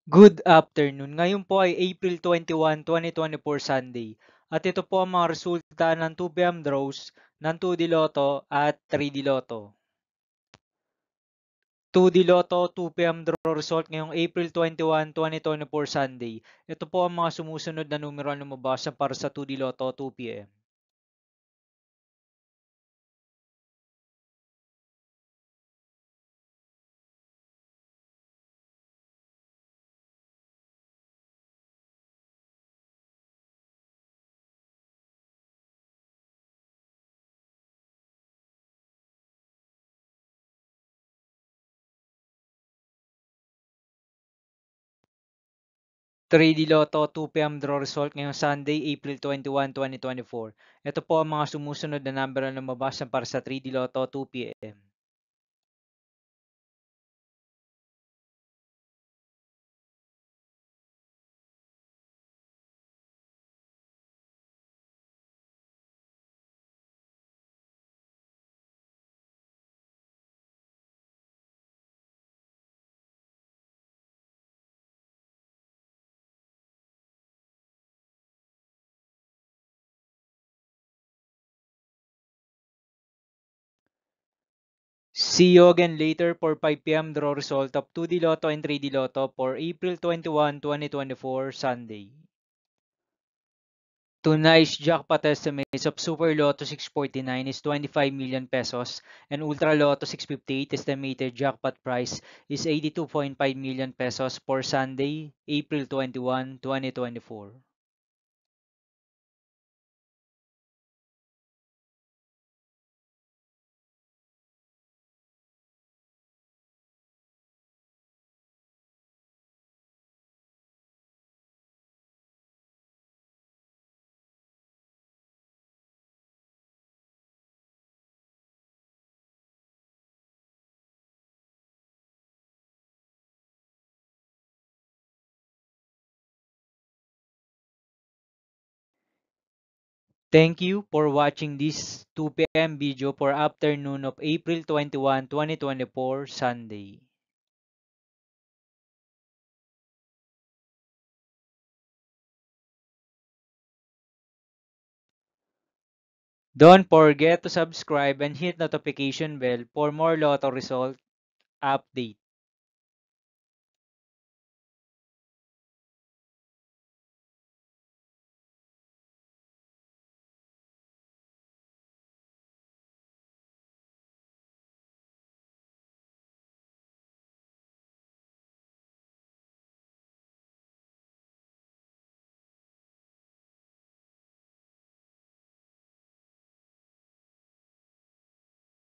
Good afternoon. Ngayon po ay April 21, 2024 Sunday. At ito po ang mga resulta ng 2 p.m. draws ng 2D Lotto at 3D Lotto. 2D Lotto 2 p.m. draw result ngayong April 21, 2024 Sunday. Ito po ang mga sumusunod na numero na lumabas para sa 2D Lotto 2 p.m. 3D Lotto 2 p.m. draw result ngayong Sunday, April 21, 2024. Ito po ang mga sumusunod na number na lumabas para sa 3D Lotto 2 p.m. See you again later for 5 p.m. draw result of 2D Lotto and 3D Lotto for April 21, 2024 Sunday. Tonight's jackpot estimates of Super Lotto 649 is 25 million pesos and Ultra Lotto 658 estimated jackpot price is 82.5 million pesos for Sunday, April 21, 2024. Thank you for watching this 2 p.m. video for afternoon of April 21, 2024 Sunday. Don't forget to subscribe and hit notification bell for more Lotto result update.